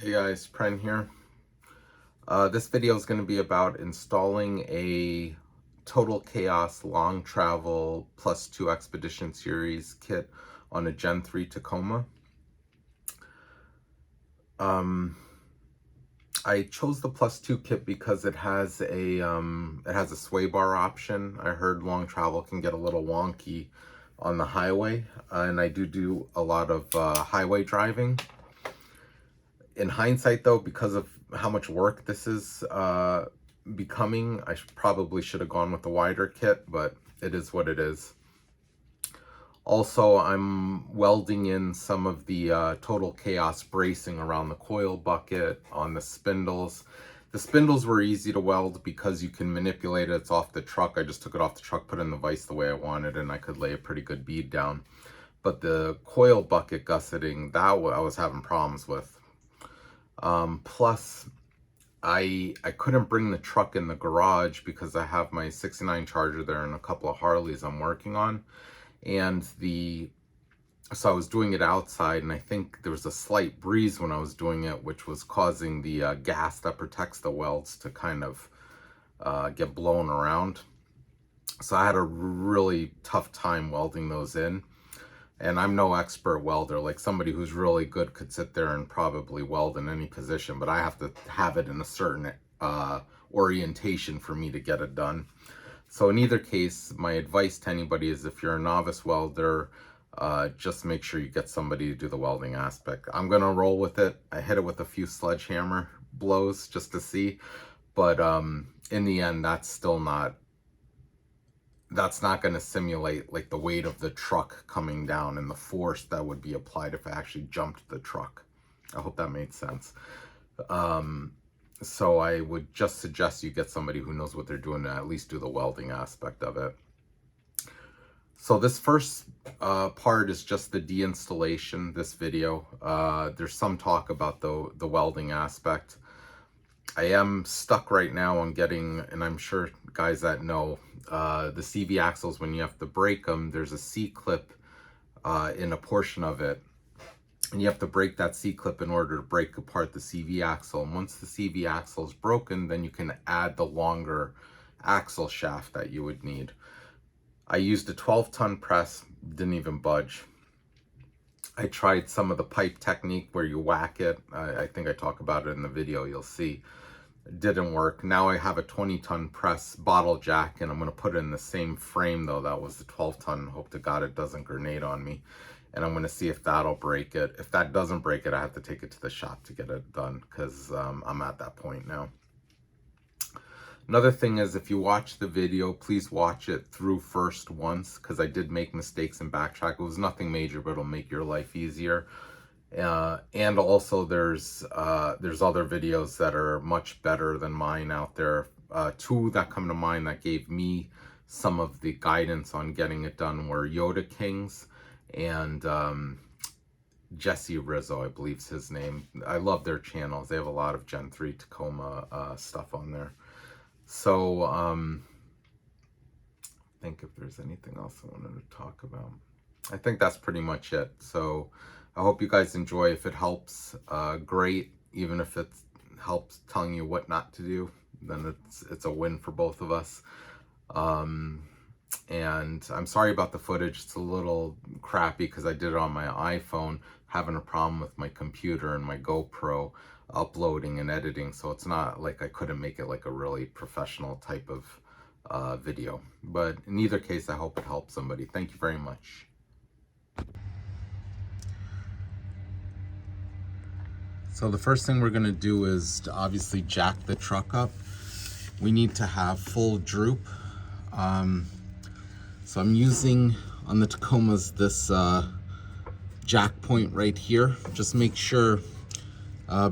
Hey guys, Pren here. This video is going to be about installing a Total Chaos Long Travel +2 Expedition Series kit on a Gen 3 Tacoma. I chose the +2 kit because it has a sway bar option. I heard long travel can get a little wonky on the highway, and I do a lot of highway driving. In hindsight, though, because of how much work this is becoming, I probably should have gone with the wider kit, but it is what it is. Also, I'm welding in some of the Total Chaos bracing around the coil bucket, on the spindles. The spindles were easy to weld because you can manipulate it. It's off the truck. I just took it off the truck, put it in the vise the way I wanted, and I could lay a pretty good bead down. But the coil bucket gusseting, that I was having problems with. Plus, I couldn't bring the truck in the garage because I have my 69 Charger there and a couple of Harleys I'm working on. And so I was doing it outside, and I think there was a slight breeze when I was doing it, which was causing the gas that protects the welds to kind of get blown around. So I had a really tough time welding those in. And I'm no expert welder. Like, somebody who's really good could sit there and probably weld in any position, but I have to have it in a certain orientation for me to get it done. So in either case, my advice to anybody is, if you're a novice welder, just make sure you get somebody to do the welding aspect. I'm gonna roll with it. I hit it with a few sledgehammer blows just to see, but in the end, that's not going to simulate like the weight of the truck coming down and the force that would be applied if I actually jumped the truck. I hope that made sense. So I would just suggest you get somebody who knows what they're doing to at least do the welding aspect of it. So this first part is just the deinstallation, this video. There's some talk about the welding aspect. I am stuck right now on getting, and I'm sure guys that know, the CV axles, when you have to break them, there's a C-clip in a portion of it. And you have to break that C-clip in order to break apart the CV axle. And once the CV axle is broken, then you can add the longer axle shaft that you would need. I used a 12-ton press, didn't even budge. I tried some of the pipe technique where you whack it. I think I talk about it in the video, you'll see. It didn't work. Now I have a 20-ton press bottle jack, and I'm going to put it in the same frame, though. That was the 12-ton. Hope to God it doesn't grenade on me. And I'm going to see if that'll break it. If that doesn't break it, I have to take it to the shop to get it done, because I'm at that point now. Another thing is, if you watch the video, please watch it through first once, because I did make mistakes and backtrack. It was nothing major, but it'll make your life easier. And also there's other videos that are much better than mine out there. Two that come to mind that gave me some of the guidance on getting it done were Yoda Kings and Jesse Rizzo, I believe is his name. I love their channels. They have a lot of Gen 3 Tacoma stuff on there. So I think if there's anything else I wanted to talk about, I think that's pretty much it. So I hope you guys enjoy. If it helps, great. Even if it helps telling you what not to do, then it's a win for both of us. And I'm sorry about the footage. It's a little crappy because I did it on my iPhone, having a problem with my computer and my GoPro uploading and editing. So it's not like I couldn't make it like a really professional type of video. But in either case, I hope it helps somebody. Thank you very much. So the first thing we're going to do is to obviously jack the truck up. We need to have full droop. So I'm using on the Tacomas this jack point right here. Just make sure,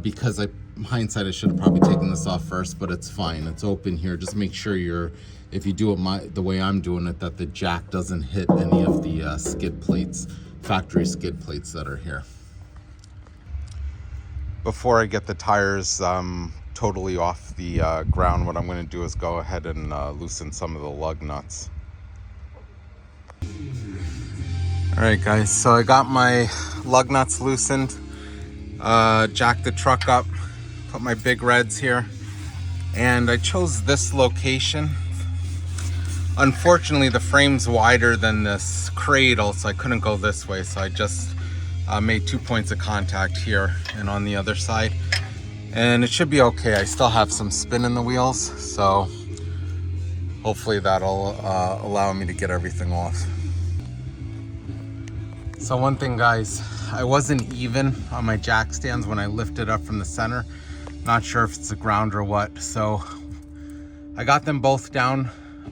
because hindsight I should have probably taken this off first, but it's fine. It's open here. Just make sure if you do it the way I'm doing it, that the jack doesn't hit any of the skid plates, factory skid plates that are here. Before I get the tires totally off the ground, what I'm going to do is go ahead and loosen some of the lug nuts. Alright guys, so I got my lug nuts loosened. jack the truck up, put my big reds here, and I chose this location. Unfortunately, the frame's wider than this cradle, so I couldn't go this way, so I just made 2 points of contact here and on the other side, and it should be okay. I still have some spin in the wheels, so hopefully that'll allow me to get everything off. So one thing, guys, I wasn't even on my jack stands when I lifted up from the center. Not sure if it's the ground or what, so I got them both down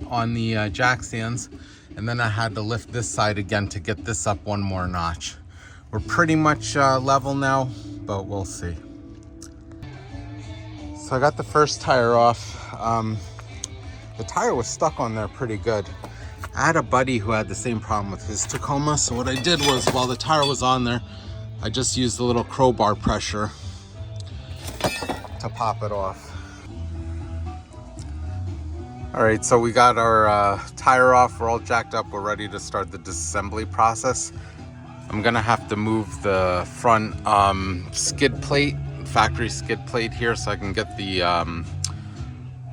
on the jack stands, and then I had to lift this side again to get this up one more notch. We're pretty much level now, but we'll see. So I got the first tire off. The tire was stuck on there pretty good. I had a buddy who had the same problem with his Tacoma, so what I did was, while the tire was on there, I just used a little crowbar pressure to pop it off. All right, so we got our tire off, we're all jacked up, we're ready to start the disassembly process. I'm gonna have to move the front skid plate, factory skid plate here, so I can get the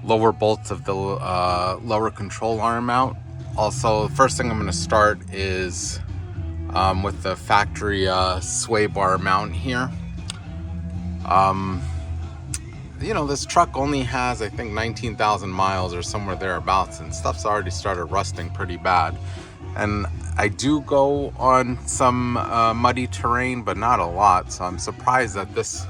lower bolts of the lower control arm out. Also, the first thing I'm gonna start is with the factory sway bar mount here. You know, this truck only has, I think, 19,000 miles or somewhere thereabouts, and stuff's already started rusting pretty bad. And I do go on some muddy terrain, but not a lot, so I'm surprised that this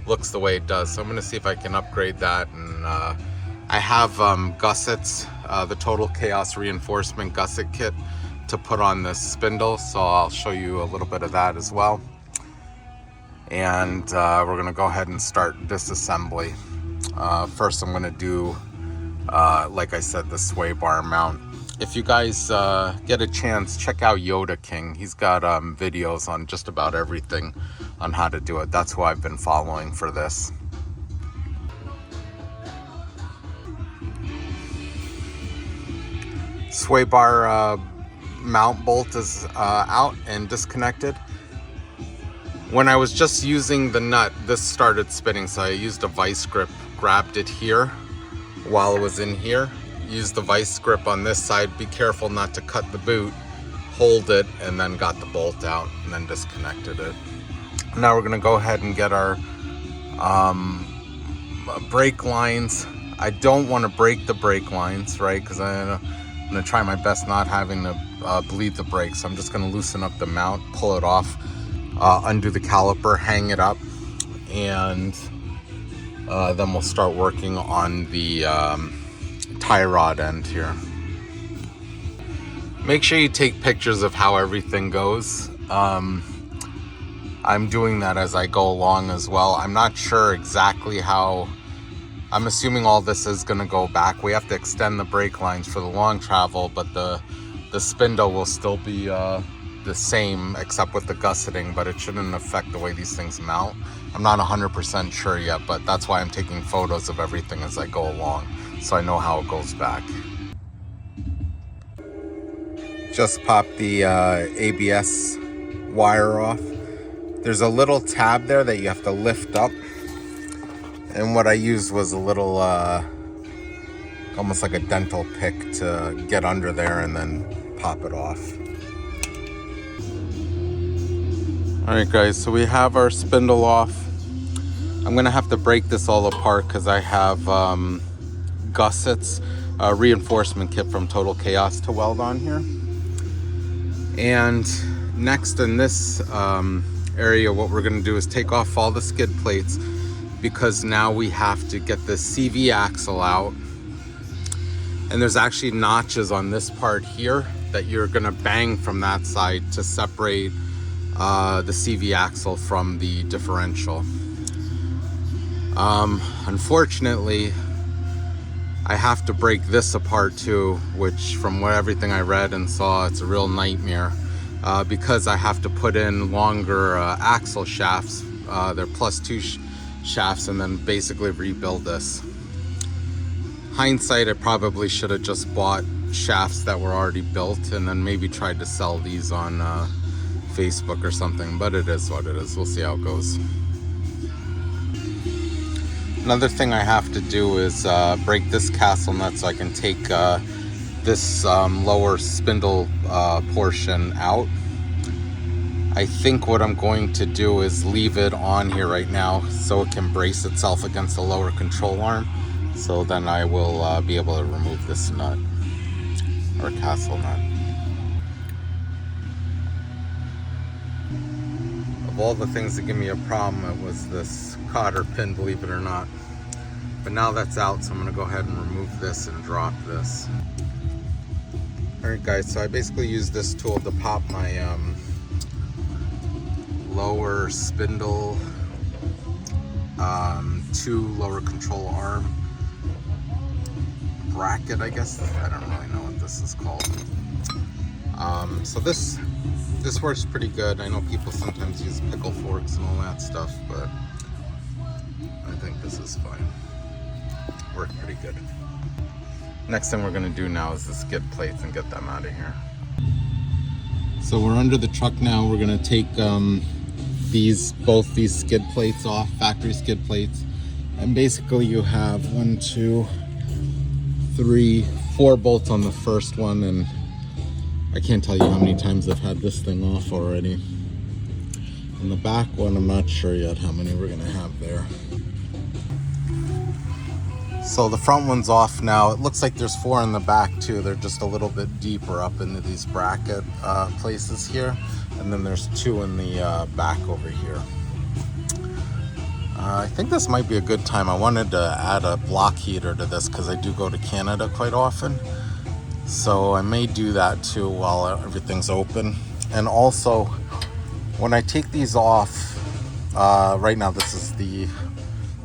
looks the way it does. So I'm gonna see if I can upgrade that. And I have gussets, the Total Chaos Reinforcement gusset kit to put on this spindle, so I'll show you a little bit of that as well. And we're gonna go ahead and start disassembly. First I'm gonna do, like I said, the sway bar mount. If you guys get a chance, check out Yoda King. He's got videos on just about everything on how to do it. That's who I've been following for this. Sway bar mount bolt is out and disconnected. When I was just using the nut, this started spinning, so I used a vice grip, grabbed it here while it was in here, used the vice grip on this side, be careful not to cut the boot, hold it, and then got the bolt out and then disconnected it. Now we're gonna go ahead and get our brake lines. I don't want to break the brake lines, right? Because I'm gonna try my best not having to bleed the brakes. So I'm just gonna loosen up the mount, pull it off, undo the caliper, hang it up, and then we'll start working on the tie rod end here. Make sure you take pictures of how everything goes. I'm doing that as I go along as well. I'm not sure exactly how. I'm assuming all this is going to go back. We have to extend the brake lines for the long travel, but the spindle will still be the same, except with the gusseting, but it shouldn't affect the way these things mount. I'm not 100% sure yet, but that's why I'm taking photos of everything as I go along, so I know how it goes back. Just popped the ABS wire off. There's a little tab there that you have to lift up, and what I used was a little almost like a dental pick to get under there and then pop it off. All right guys, so we have our spindle off. I'm gonna have to break this all apart because I have gussets, a reinforcement kit from Total Chaos to weld on here. And next in this area, what we're gonna do is take off all the skid plates, because now we have to get the CV axle out. And there's actually notches on this part here that you're gonna bang from that side to separate the CV axle from the differential. Unfortunately, I have to break this apart too, which from everything I read and saw, it's a real nightmare because I have to put in longer axle shafts. They're +2 shafts, and then basically rebuild this. Hindsight, I probably should have just bought shafts that were already built and then maybe tried to sell these on Facebook or something, but it is what it is. We'll see how it goes. Another thing I have to do is break this castle nut so I can take this lower spindle portion out. I think what I'm going to do is leave it on here right now so it can brace itself against the lower control arm. So then I will be able to remove this nut, or castle nut. Of all the things that give me a problem, it was this cotter pin, believe it or not. But now that's out, so I'm gonna go ahead and remove this and drop this. Alright guys, so I basically use this tool to pop my lower spindle, 2 lower control arm bracket, I guess. I don't really know what this is called. So this works pretty good. I know people sometimes use pickle forks and all that stuff, but I think this is fine. Worked pretty good. Next thing we're gonna do now is the skid plates and get them out of here. So we're under the truck now. We're gonna take both these skid plates off, factory skid plates. And basically you have 1, 2, 3, 4 bolts on the first one, and I can't tell you how many times I've had this thing off already. And the back one, I'm not sure yet how many we're gonna have there. So the front one's off now. It looks like there's 4 in the back too. They're just a little bit deeper up into these bracket places here. And then there's 2 in the back over here. I think this might be a good time. I wanted to add a block heater to this because I do go to Canada quite often. So I may do that too while everything's open. And also, when I take these off, right now this is the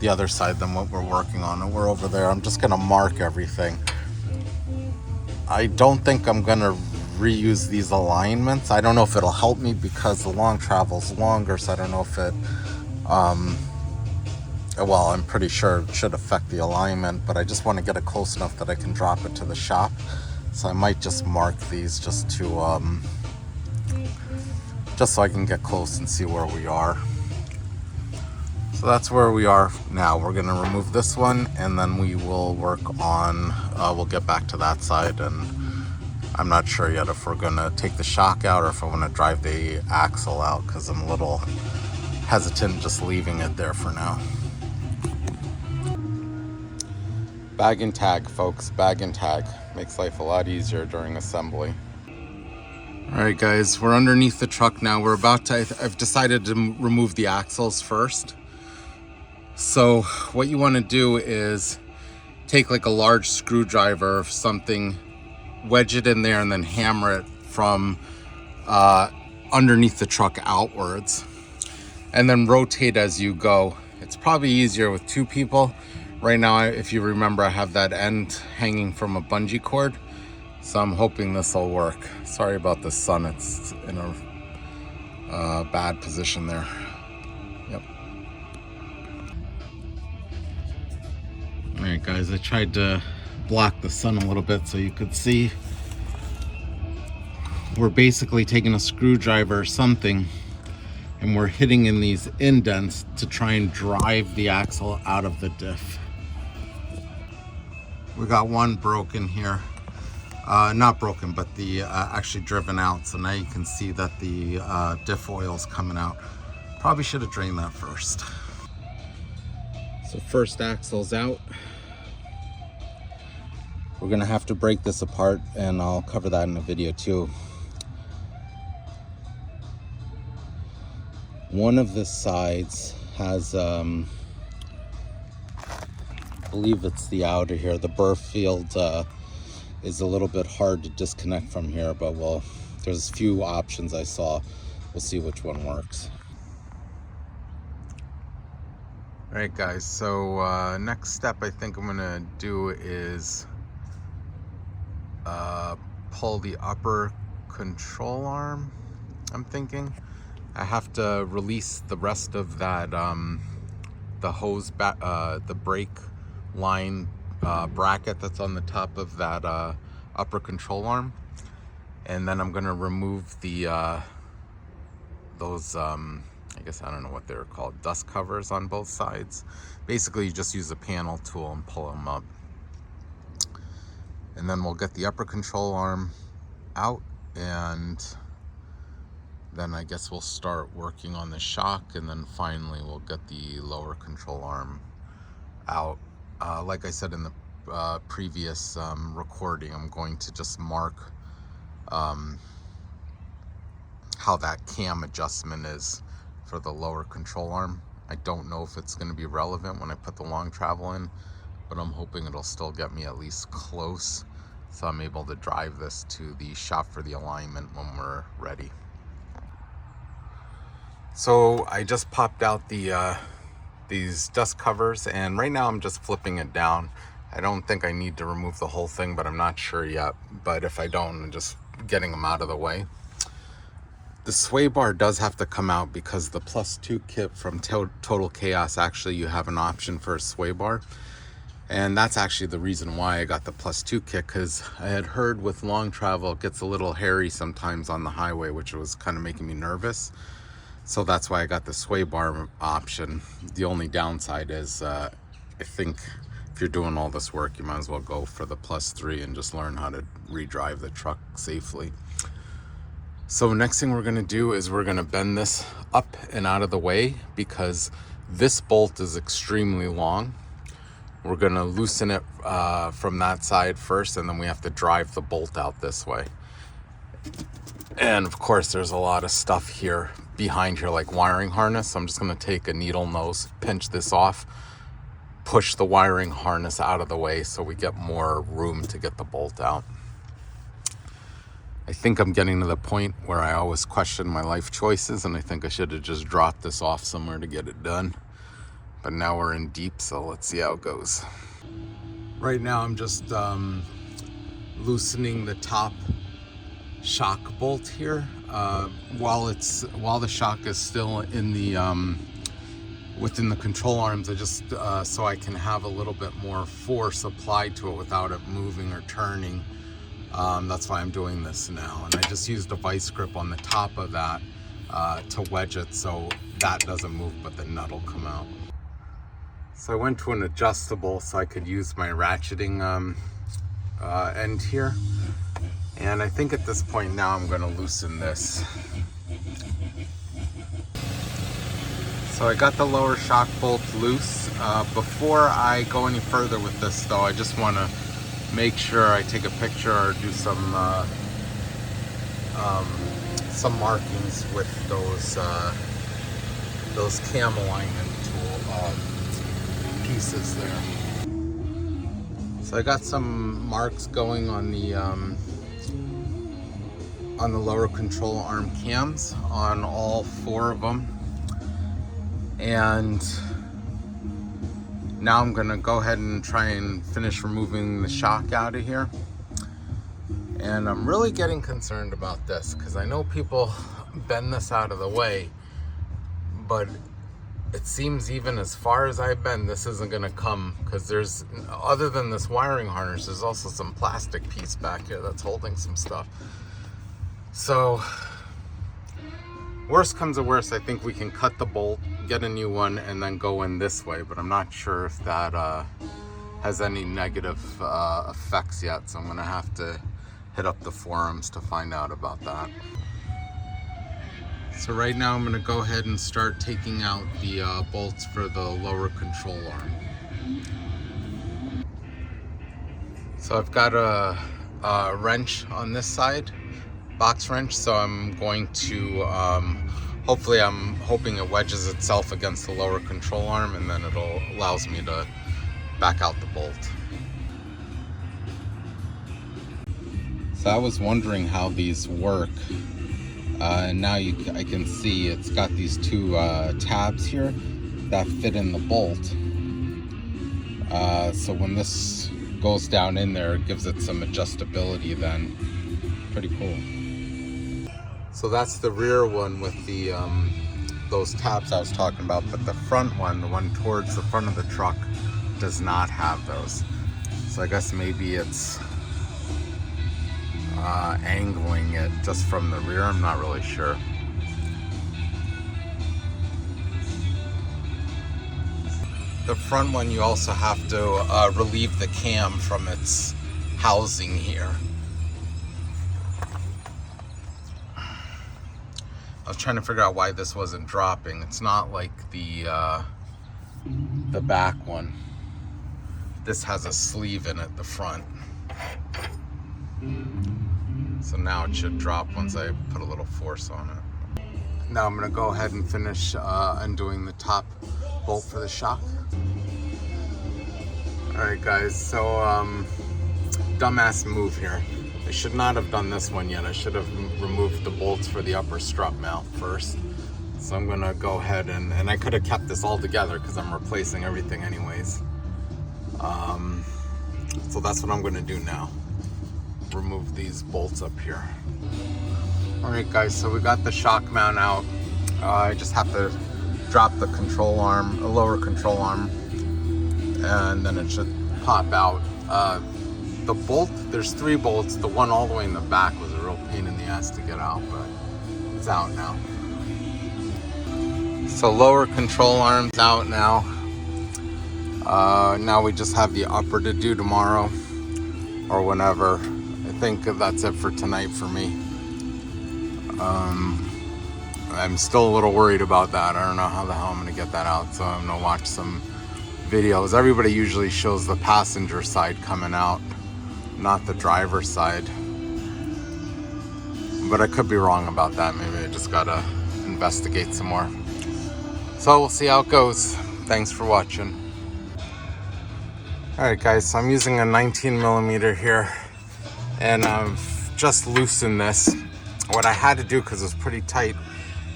other side than what we're working on, and we're over there. I'm just gonna mark everything. I don't think I'm gonna reuse these alignments. I don't know if it'll help me because the long travel's longer, so I don't know if it well, I'm pretty sure it should affect the alignment, but I just want to get it close enough that I can drop it to the shop. So I might just mark these just to just so I can get close and see where we are. So that's where we are now. We're gonna remove this one, and then we will work on, we'll get back to that side, and I'm not sure yet if we're gonna take the shock out or if I wanna drive the axle out, because I'm a little hesitant just leaving it there for now. Bag and tag, folks, bag and tag. Makes life a lot easier during assembly. All right, guys, we're underneath the truck now. We're about to, I've decided to remove the axles first. So what you want to do is take like a large screwdriver or something, wedge it in there, and then hammer it from underneath the truck outwards, and then rotate as you go. It's probably easier with 2 people. Right now, if you remember, I have that end hanging from a bungee cord, so I'm hoping this will work. Sorry about the sun, it's in a bad position there. Yep. All right, guys, I tried to block the sun a little bit so you could see. We're basically taking a screwdriver or something, and we're hitting in these indents to try and drive the axle out of the diff. We got one broken here. Not broken, but the actually driven out. So now you can see that the diff oil's coming out. Probably should have drained that first. So first axle's out. We're gonna have to break this apart, and I'll cover that in a video too. One of the sides has, I believe it's the outer here. The burr field is a little bit hard to disconnect from here, but well, there's a few options I saw. We'll see which one works. All right, guys, so next step I think I'm gonna do is pull the upper control arm, I'm thinking. I have to release the rest of that, the hose back, the brake line bracket that's on the top of that upper control arm, and then I'm gonna remove the those I guess I don't know what they're called, dust covers on both sides. Basically, you just use a panel tool and pull them up. And then we'll get the upper control arm out, and then I guess we'll start working on the shock, and then finally we'll get the lower control arm out. Like I said in the previous recording, I'm going to just mark how that cam adjustment is for the lower control arm. I don't know if it's going to be relevant when I put the long travel in, but I'm hoping it'll still get me at least close, so I'm able to drive this to the shop for the alignment when we're ready. So I just popped out the these dust covers, and right now I'm just flipping it down. I don't think I need to remove the whole thing, but I'm not sure yet. But if I don't, I'm just getting them out of the way. The sway bar does have to come out because the +2 kit from Total Chaos, actually you have an option for a sway bar. And that's actually the reason why I got the +2 kit, because I had heard with long travel it gets a little hairy sometimes on the highway, which was kind of making me nervous. So that's why I got the sway bar option. The only downside is I think if you're doing all this work, you might as well go for the +3 and just learn how to redrive the truck safely. So next thing we're going to do is we're going to bend this up and out of the way, because this bolt is extremely long. We're going to loosen it from that side first, and then we have to drive the bolt out this way. And of course there's a lot of stuff here behind here, like wiring harness. So I'm just going to take a needle nose, pinch this off, push the wiring harness out of the way so we get more room to get the bolt out. I think I'm getting to the point where I always question my life choices, and I think I should have just dropped this off somewhere to get it done. But now we're in deep, so let's see how it goes. Right now I'm just loosening the top shock bolt here while the shock is still in the within the control arms. I just so I can have a little bit more force applied to it without it moving or turning. That's why I'm doing this now, and I just used a vice grip on the top of that to wedge it so that doesn't move, but the nut will come out. So I went to an adjustable so I could use my ratcheting end here, and I think at this point now I'm going to loosen this. So I got the lower shock bolt loose. Before I go any further with this though, I just want to make sure I take a picture or do some markings with those cam alignment tool pieces there. So I got some marks going on the lower control arm cams on all 4 of them, and now I'm gonna go ahead and try and finish removing the shock out of here. And I'm really getting concerned about this because I know people bend this out of the way, but it seems even as far as I bend, this isn't gonna come, because there's, other than this wiring harness, there's also some plastic piece back here that's holding some stuff. So worst comes to worst, I think we can cut the bolt, get a new one, and then go in this way, but I'm not sure if that has any negative effects yet, so I'm gonna have to hit up the forums to find out about that. So right now I'm gonna go ahead and start taking out the bolts for the lower control arm. So I've got a wrench on this side, box wrench, so I'm going to hopefully, I'm hoping it wedges itself against the lower control arm, and then it'll allows me to back out the bolt. So I was wondering how these work, and now I can see it's got these 2 tabs here that fit in the bolt. So when this goes down in there, it gives it some adjustability then. Pretty cool. So that's the rear one with the those tabs I was talking about, but the front one, the one towards the front of the truck, does not have those. So I guess maybe it's angling it just from the rear. I'm not really sure. The front one, you also have to relieve the cam from its housing here. I was trying to figure out why this wasn't dropping. It's not like the back one. This has a sleeve in it, the front. So now it should drop once I put a little force on it. Now I'm gonna go ahead and finish undoing the top bolt for the shock. Alright guys, so dumbass move here. I should not have done this one yet. I should have removed the bolts for the upper strut mount first. So I'm gonna go ahead and I could have kept this all together because I'm replacing everything anyways. So that's what I'm gonna do now. Remove these bolts up here. Alright guys, so we got the shock mount out. I just have to drop the control arm, a lower control arm, and then it should pop out. The bolt, there's 3 bolts. The one all the way in the back was a real pain in the ass to get out, but it's out now. So lower control arm's out now. Now we just have the upper to do tomorrow or whenever. I think that's it for tonight for me. I'm still a little worried about that. I don't know how the hell I'm gonna get that out, so I'm gonna watch some videos. Everybody usually shows the passenger side coming out, not the driver's side. But I could be wrong about that. Maybe I just gotta investigate some more. So we'll see how it goes. Thanks for watching. Alright guys, so I'm using a 19mm here, and I've just loosened this. What I had to do, because it was pretty tight,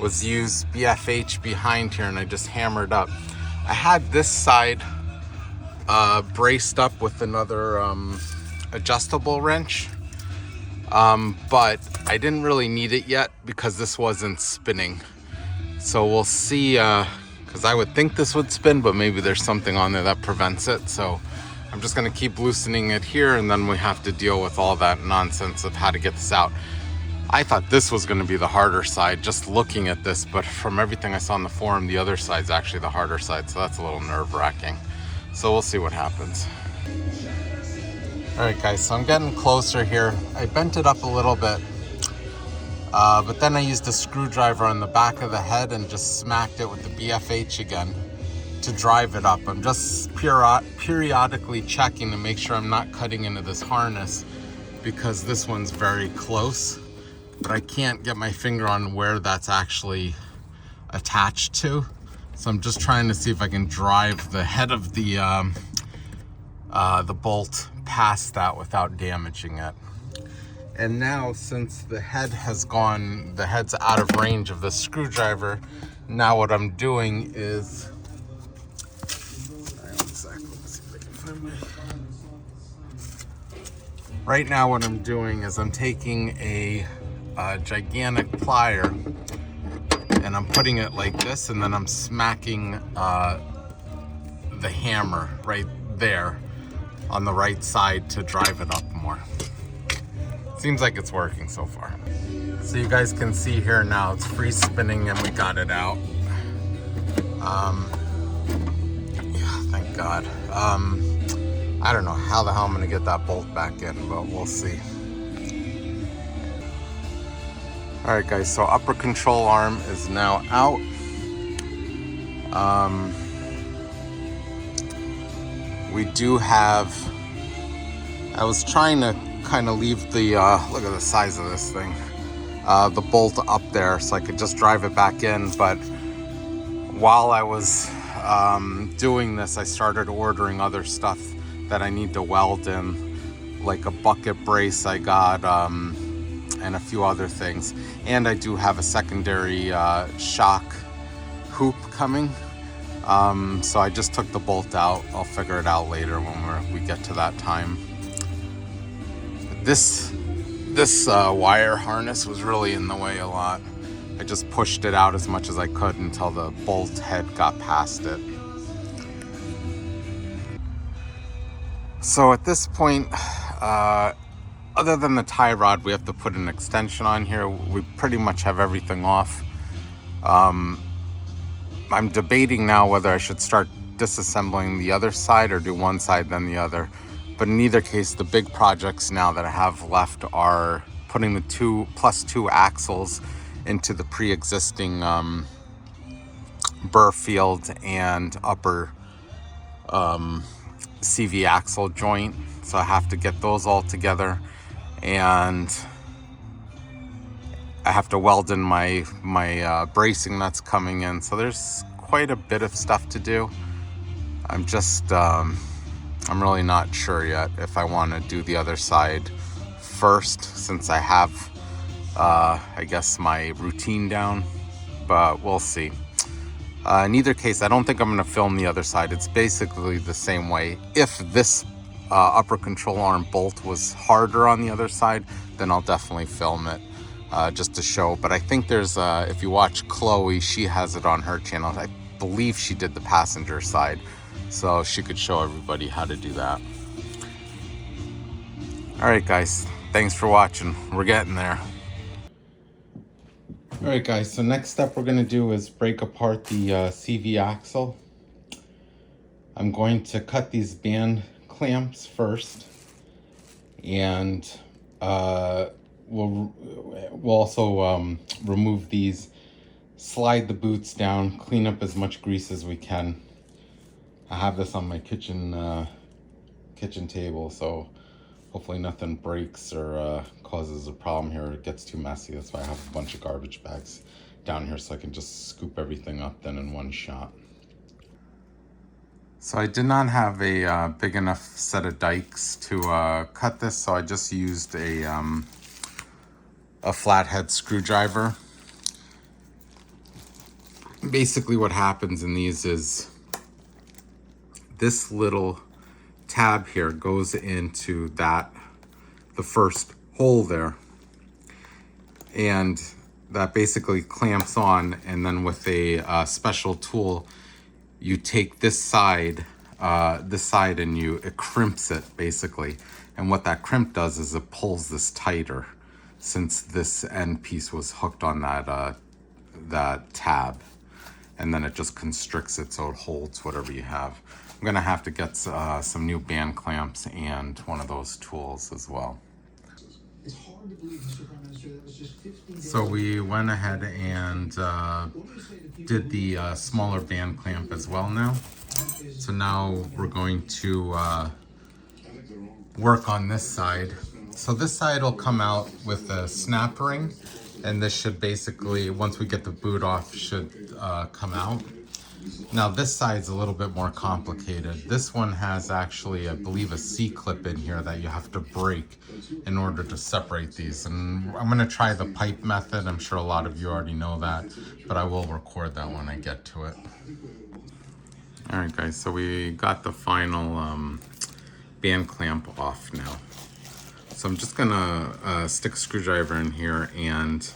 was use BFH behind here, and I just hammered up. I had this side braced up with another adjustable wrench, but I didn't really need it yet because this wasn't spinning. So we'll see, because I would think this would spin, but maybe there's something on there that prevents it. So I'm just gonna keep loosening it here, and then we have to deal with all that nonsense of how to get this out. I thought this was gonna be the harder side just looking at this, but from everything I saw on the forum, the other side's actually the harder side, so that's a little nerve-wracking. So we'll see what happens. All right guys, so I'm getting closer here. I bent it up a little bit, but then I used a screwdriver on the back of the head and just smacked it with the BFH again to drive it up. I'm just periodically checking to make sure I'm not cutting into this harness, because this one's very close, but I can't get my finger on where that's actually attached to. So I'm just trying to see if I can drive the head of the bolt past that without damaging it. And now, since the head has gone, the head's out of range of the screwdriver, now what I'm doing is, right now what I'm doing is I'm taking a gigantic plier and I'm putting it like this, and then I'm smacking the hammer right there on the right side to drive it up more. Seems like it's working so far. So you guys can see here now, it's free spinning and we got it out. Yeah, thank God. I don't know how the hell I'm gonna get that bolt back in, but we'll see. All right guys, so upper control arm is now out. We do have, I was trying to kind of leave the, look at the size of this thing, the bolt up there so I could just drive it back in, but while I was doing this, I started ordering other stuff that I need to weld in, like a bucket brace I got, and a few other things. And I do have a secondary shock hoop coming. So I just took the bolt out. I'll figure it out later when we get to that time. This wire harness was really in the way a lot. I just pushed it out as much as I could until the bolt head got past it. So at this point, other than the tie rod, we have to put an extension on here. We pretty much have everything off. I'm debating now whether I should start disassembling the other side or do one side then the other. But in either case, the big projects now that I have left are putting the 2+2 axles into the pre-existing burr field and upper CV axle joint. So I have to get those all together, and I have to weld in my bracing that's coming in. So there's quite a bit of stuff to do. I'm just I'm really not sure yet if I want to do the other side first, since I have I guess my routine down, but we'll see. In either case, I don't think I'm going to film the other side. It's basically the same way. If this upper control arm bolt was harder on the other side, then I'll definitely film it just to show. But I think there's, if you watch Chloe, she has it on her channel. I believe she did the passenger side, so she could show everybody how to do that. All right, guys, thanks for watching. We're getting there. All right, guys, so next step we're going to do is break apart the CV axle. I'm going to cut these band clamps first, and we'll also remove these, slide the boots down, clean up as much grease as we can. I have this on my kitchen table, so hopefully nothing breaks or causes a problem here. It gets too messy. That's why I have a bunch of garbage bags down here, so I can just scoop everything up then in one shot. So I did not have a big enough set of dikes to cut this, so I just used a flathead screwdriver. Basically what happens in these is this little tab here goes into the first hole there, and that basically clamps on, and then with a special tool you take this side and it crimps it basically, and what that crimp does is it pulls this tighter, since this end piece was hooked on that tab, and then it just constricts it so it holds whatever you have. I'm gonna have to get some new band clamps and one of those tools as well. So we went ahead and did the smaller band clamp as well now. So now we're going to work on this side. So this side will come out with a snap ring, and this should basically, once we get the boot off, should come out. Now this side's a little bit more complicated. This one has actually, I believe, a C-clip in here that you have to break in order to separate these. And I'm gonna try the pipe method. I'm sure a lot of you already know that, but I will record that when I get to it. All right, guys, so we got the final band clamp off now. So I'm just gonna stick a screwdriver in here, and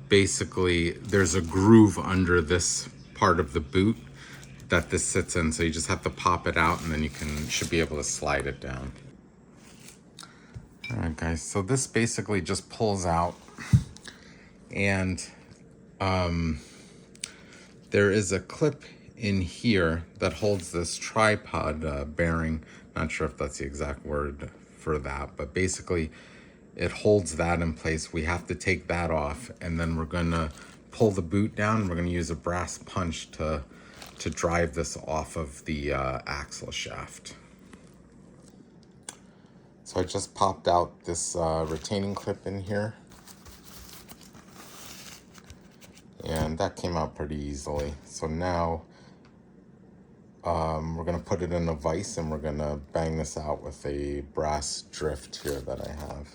basically there's a groove under this part of the boot that this sits in, so you just have to pop it out, and then you should be able to slide it down. All right, guys, so this basically just pulls out, and there is a clip in here that holds this tripod bearing. Not sure if that's the exact word for that, but basically it holds that in place. We have to take that off, and then we're gonna pull the boot down. We're gonna use a brass punch to drive this off of the axle shaft. So I just popped out this retaining clip in here, and that came out pretty easily. So now we're gonna put it in a vise, and we're gonna bang this out with a brass drift here that I have.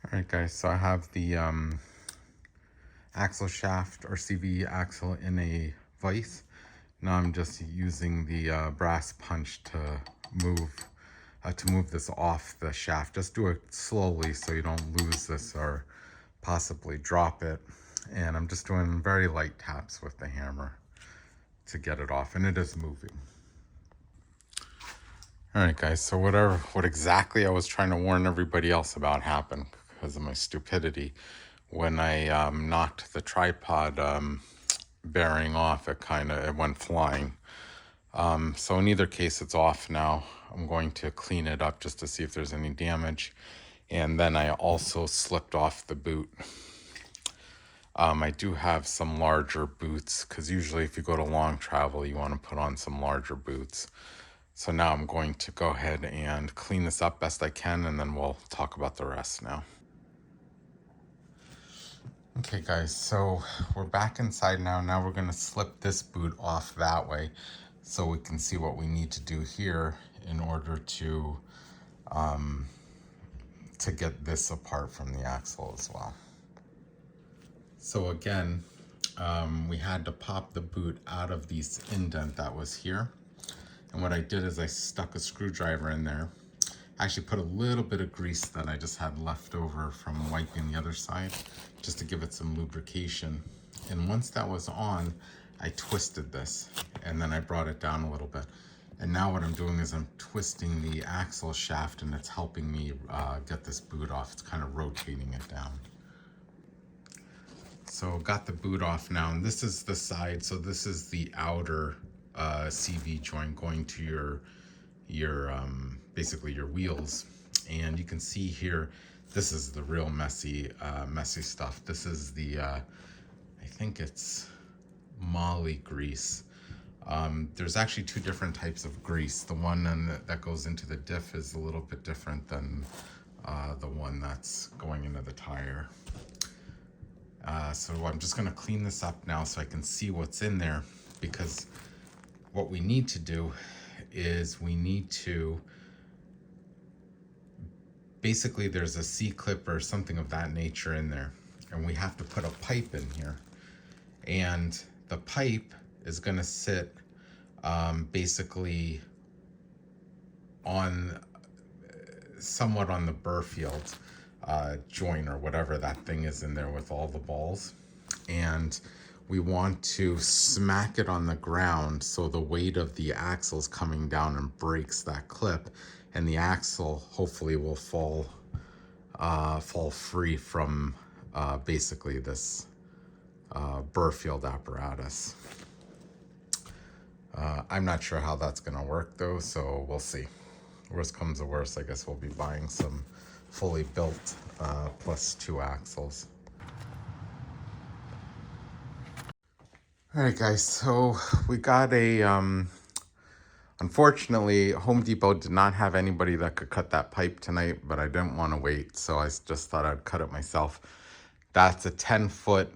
All right, guys, so I have the axle shaft or CV axle in a vise. Now I'm just using the brass punch to move this off the shaft. Just do it slowly so you don't lose this or possibly drop it. And I'm just doing very light taps with the hammer to get it off, and it is moving. All right, guys, so what exactly I was trying to warn everybody else about happened because of my stupidity. When I knocked the tripod bearing off, it went flying. So in either case, it's off now. I'm going to clean it up just to see if there's any damage. And then I also slipped off the boot. I do have some larger boots because usually if you go to long travel, you want to put on some larger boots. So now I'm going to go ahead and clean this up best I can, and then we'll talk about the rest now. Okay guys, so we're back inside now. Now we're going to slip this boot off that way so we can see what we need to do here in order to get this apart from the axle as well. So again, we had to pop the boot out of this indent that was here. And what I did is I stuck a screwdriver in there. I actually put a little bit of grease that I just had left over from wiping the other side, just to give it some lubrication. And once that was on, I twisted this, and then I brought it down a little bit. And now what I'm doing is I'm twisting the axle shaft, and it's helping me get this boot off. It's kind of rotating it down. So got the boot off now, and this is the side. So this is the outer CV joint going to your basically your wheels. And you can see here, this is the real messy stuff. This is the I think it's moly grease. There's actually two different types of grease. The one that goes into the diff is a little bit different than the one that's going into the tire. So I'm just going to clean this up now so I can see what's in there, because what we need to do is we need to basically, there's a C-clip or something of that nature in there, and we have to put a pipe in here, and the pipe is going to sit basically on somewhat on the Burfield joint or whatever that thing is in there with all the balls, and we want to smack it on the ground so the weight of the axle is coming down and breaks that clip, and the axle hopefully will fall free from basically this Burfield apparatus. I'm not sure how that's going to work though, so we'll see. Worst comes to worst, I guess we'll be buying some fully built plus two axles. All right guys, so we got a unfortunately Home Depot did not have anybody that could cut that pipe tonight, but I didn't want to wait, so I just thought I'd cut it myself. That's a 10-foot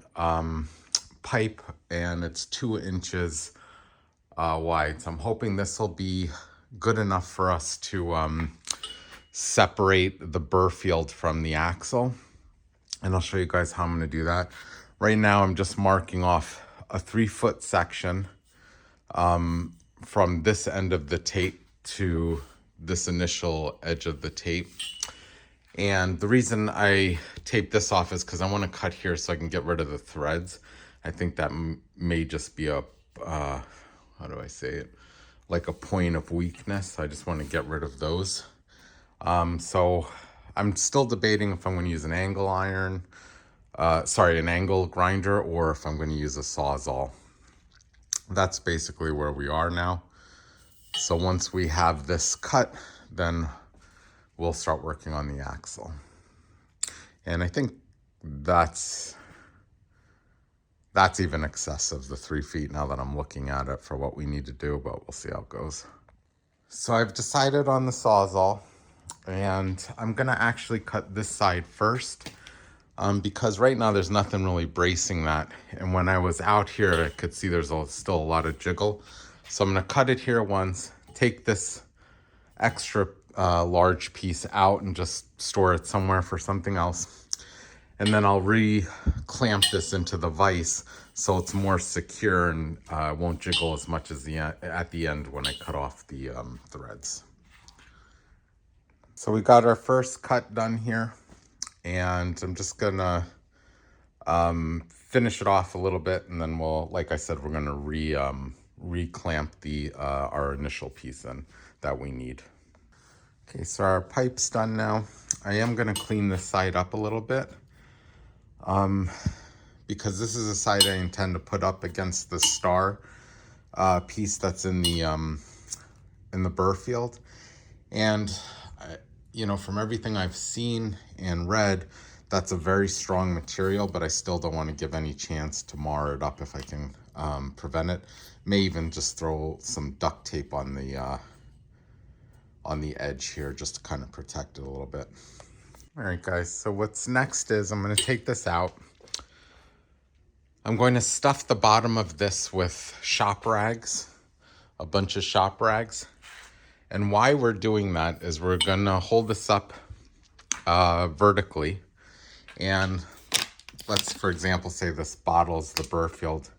pipe, and it's 2 inches wide, so I'm hoping this will be good enough for us to separate the Burfield from the axle, and I'll show you guys how I'm going to do that. Right now I'm just marking off a 3-foot section from this end of the tape to this initial edge of the tape. And the reason I taped this off is because I want to cut here so I can get rid of the threads. I think that may just be a, how do I say it? Like a point of weakness. I just want to get rid of those. So I'm still debating if I'm going to use an angle iron, an angle grinder, or if I'm going to use a Sawzall. That's basically where we are now. So once we have this cut, then we'll start working on the axle. And I think that's even excessive, the 3 feet, now that I'm looking at it, for what we need to do, but we'll see how it goes. So I've decided on the Sawzall, and I'm gonna actually cut this side first, because right now there's nothing really bracing that. And when I was out here, I could see there's still a lot of jiggle. So I'm gonna cut it here once, take this extra large piece out and just store it somewhere for something else. And then I'll re-clamp this into the vise so it's more secure and won't jiggle as much as at the end when I cut off the threads. So we got our first cut done here, and I'm just gonna finish it off a little bit, and then we'll, like I said, we're gonna re-clamp our initial piece in that we need. Okay, so our pipe's done now. I am gonna clean this side up a little bit, because this is a side I intend to put up against the star piece that's in the burr field. And you know, from everything I've seen and read, that's a very strong material, but I still don't want to give any chance to mar it up if I can prevent it. May even just throw some duct tape on the edge here just to kind of protect it a little bit. All right, guys, so what's next is I'm going to take this out. I'm going to stuff the bottom of this with shop rags, a bunch of shop rags. And why we're doing that is we're going to hold this up vertically. And let's, for example, say this bottle is the burr field.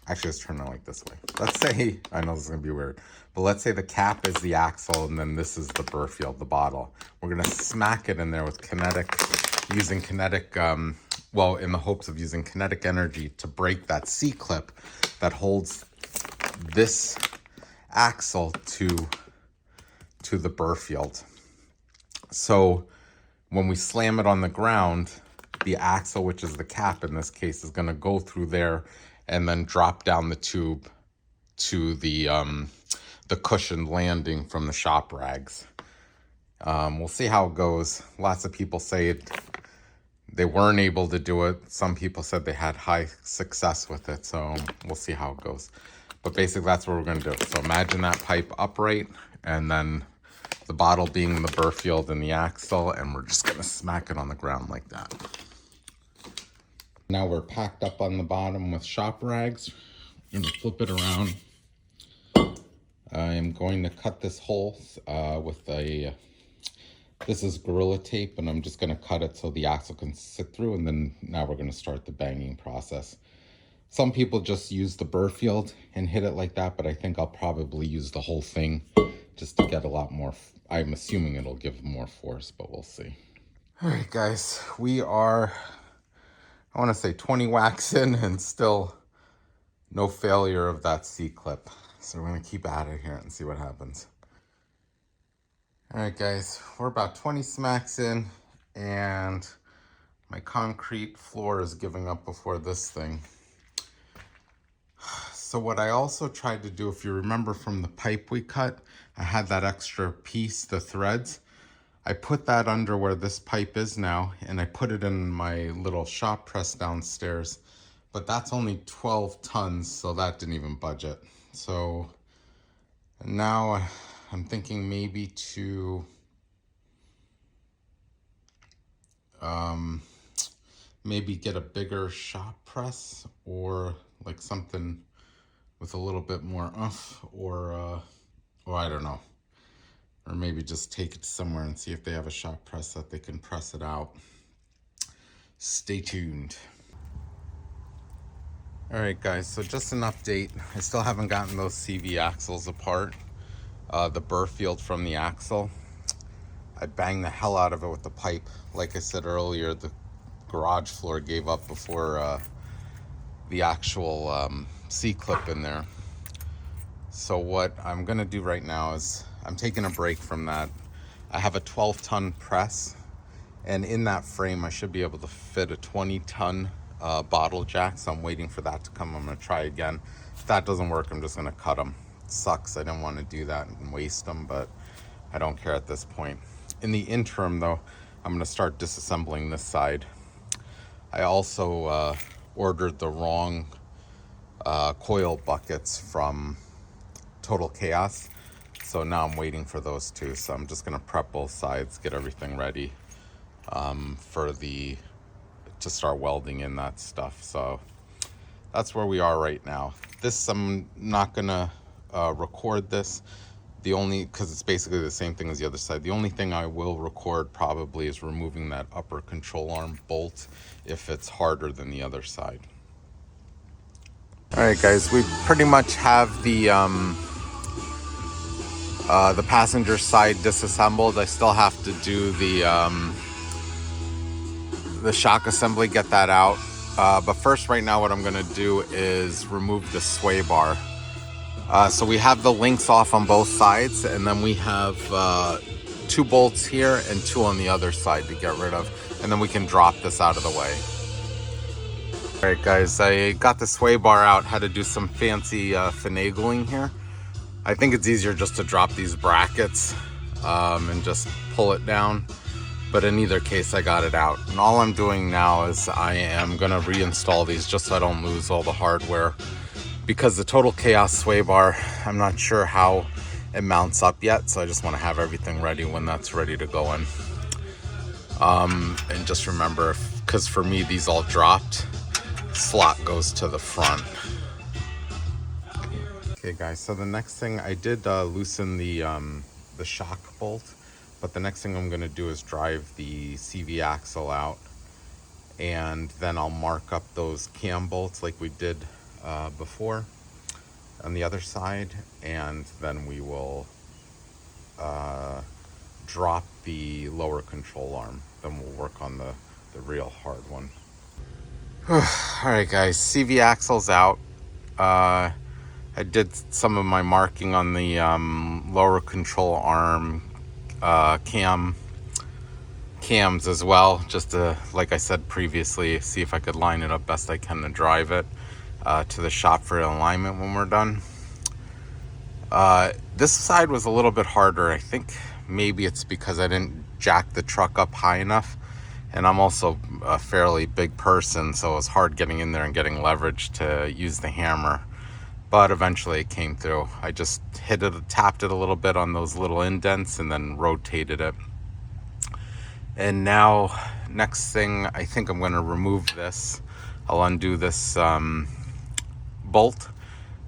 Actually, let's turn it like this way. Let's say, I know this is going to be weird, but let's say the cap is the axle and then this is the burr field, the bottle. We're going to smack it in there with using kinetic, well, in the hopes of using kinetic energy to break that C-clip that holds this axle to the burr field. So when we slam it on the ground, the axle, which is the cap in this case, is going to go through there and then drop down the tube to the cushioned landing from the shop rags. We'll see how it goes. Lots of people say they weren't able to do it. Some people said they had high success with it, so we'll see how it goes. But basically, that's what we're going to do. So imagine that pipe upright, and then the bottle being the burr field and the axle, and we're just going to smack it on the ground like that. Now we're packed up on the bottom with shop rags. I'm going to flip it around. I am going to cut this hole with this is Gorilla Tape, and I'm just going to cut it so the axle can sit through, and then now we're going to start the banging process. Some people just use the burr field and hit it like that, but I think I'll probably use the whole thing just to get a lot more. I'm assuming it'll give more force, but we'll see. All right, guys, we are, I want to say 20 whacks in and still no failure of that C-clip. So we're going to keep at it here and see what happens. All right, guys, we're about 20 smacks in and my concrete floor is giving up before this thing. So what I also tried to do, if you remember from the pipe we cut, I had that extra piece, the threads. I put that under where this pipe is now, and I put it in my little shop press downstairs. But that's only 12 tons, so that didn't even budget. So now I'm thinking maybe to maybe get a bigger shop press or like something with a little bit more or I don't know. Or maybe just take it somewhere and see if they have a shop press that they can press it out. Stay tuned. All right, guys, so just an update. I still haven't gotten those CV axles apart. The burr field from the axle. I banged the hell out of it with the pipe. Like I said earlier, the garage floor gave up before the actual C-clip in there. So what I'm gonna do right now is I'm taking a break from that. I have a 12-ton press, and in that frame I should be able to fit a 20-ton bottle jack, so I'm waiting for that to come. I'm gonna try again. If that doesn't work, I'm just gonna cut them. It sucks, I didn't want to do that and waste them, but I don't care at this point. In the interim though, I'm gonna start disassembling this side. I also ordered the wrong coil buckets from Total Chaos, so now I'm waiting for those too. So I'm just gonna prep both sides, get everything ready to start welding in that stuff. So that's where we are right now. This, I'm not gonna record this. Because it's basically the same thing as the other side. The only thing I will record probably is removing that upper control arm bolt if it's harder than the other side. All right, guys, we pretty much have the passenger side disassembled. I still have to do the shock assembly, get that out. But first, right now, what I'm gonna do is remove the sway bar. So we have the links off on both sides, and then we have 2 bolts here and 2 on the other side to get rid of. and then we can drop this out of the way. All right, guys, I got the sway bar out, had to do some fancy finagling here. I think it's easier just to drop these brackets and just pull it down. But in either case, I got it out. And all I'm doing now is I am gonna reinstall these just so I don't lose all the hardware. Because the Total Chaos sway bar, I'm not sure how it mounts up yet. So I just wanna have everything ready when that's ready to go in. And just remember, because for me, these all dropped, slot goes to the front. Okay guys, so the next thing I did loosen the shock bolt, but the next thing I'm going to do is drive the CV axle out, and then I'll mark up those cam bolts like we did before on the other side, and then we will drop the lower control arm. Then we'll work on the real hard one. Alright guys, CV axle's out. I did some of my marking on the lower control arm cams as well, just to, like I said previously, see if I could line it up best I can to drive it to the shop for alignment when we're done. This side was a little bit harder. I think maybe it's because I didn't jack the truck up high enough, and I'm also a fairly big person, so it was hard getting in there and getting leverage to use the hammer. But eventually it came through. I just hit it, tapped it a little bit on those little indents, and then rotated it. And now, next thing, I think I'm going to remove this. I'll undo this bolt,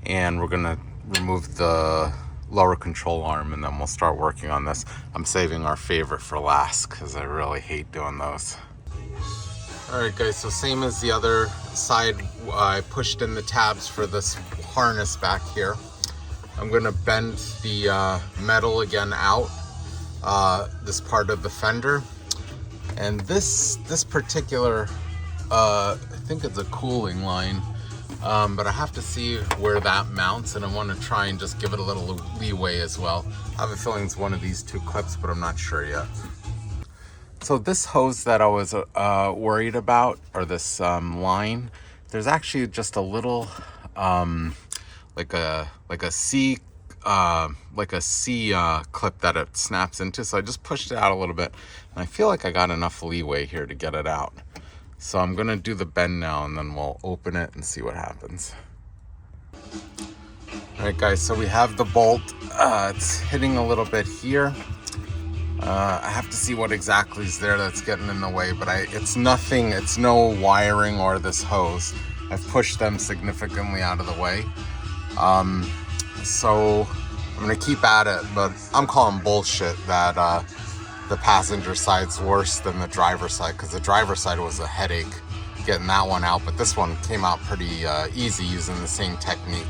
and we're going to remove the lower control arm, and then we'll start working on this. I'm saving our favorite for last because I really hate doing those. Alright guys, so same as the other side, I pushed in the tabs for this harness back here. I'm going to bend the metal again out, this part of the fender. And this particular, I think it's a cooling line, but I have to see where that mounts, and I want to try and just give it a little leeway as well. I have a feeling it's one of these two clips, but I'm not sure yet. So this hose that I was worried about, or this line, there's actually just a little like a C clip that it snaps into. So I just pushed it out a little bit, and I feel like I got enough leeway here to get it out. So I'm gonna do the bend now, and then we'll open it and see what happens. All right guys, so we have the bolt. It's hitting a little bit here. I have to see what exactly is there that's getting in the way, but it's nothing, it's no wiring or this hose. I've pushed them significantly out of the way. So I'm gonna keep at it, but I'm calling bullshit that the passenger side's worse than the driver's side, because the driver's side was a headache getting that one out, but this one came out pretty easy using the same technique.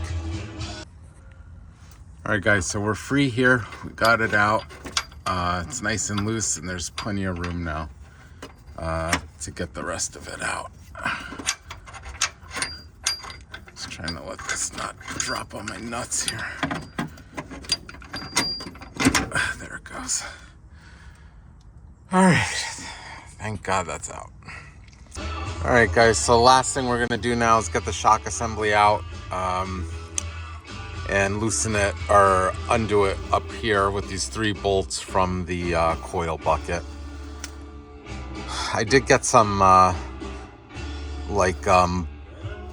All right guys, so we're free here. We got it out. It's nice and loose, and there's plenty of room now to get the rest of it out. Just trying to let this nut drop on my nuts here. There it goes. All right, thank God that's out. All right guys, so last thing we're gonna do now is get the shock assembly out and loosen it, or undo it up here with these 3 bolts from the coil bucket. I did get some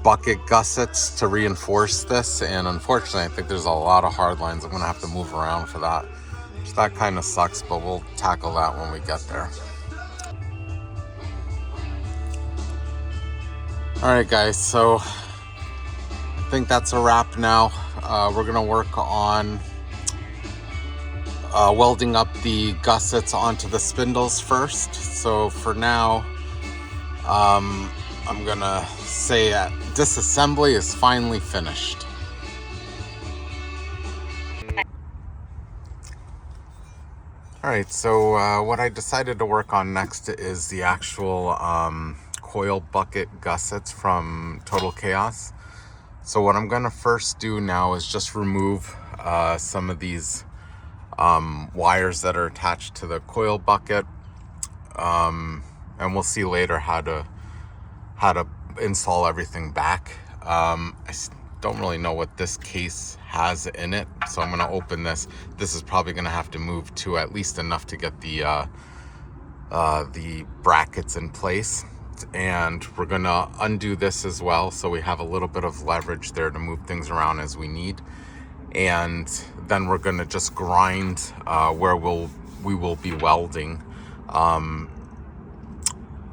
bucket gussets to reinforce this, and unfortunately I think there's a lot of hard lines. I'm gonna have to move around for that. So that kind of sucks, but we'll tackle that when we get there. All right guys, so I think that's a wrap now. We're gonna work on welding up the gussets onto the spindles first. So for now, I'm gonna say disassembly is finally finished. All right, so what I decided to work on next is the actual coil bucket gussets from Total Chaos. So what I'm gonna first do now is just remove some of these wires that are attached to the coil bucket, and and we'll see later how to install everything back. Don't really know what this case has in it, so I'm going to open this. This is probably going to have to move to at least enough to get the brackets in place, and we're going to undo this as well, so we have a little bit of leverage there to move things around as we need. And then we're going to just grind where we will be welding. I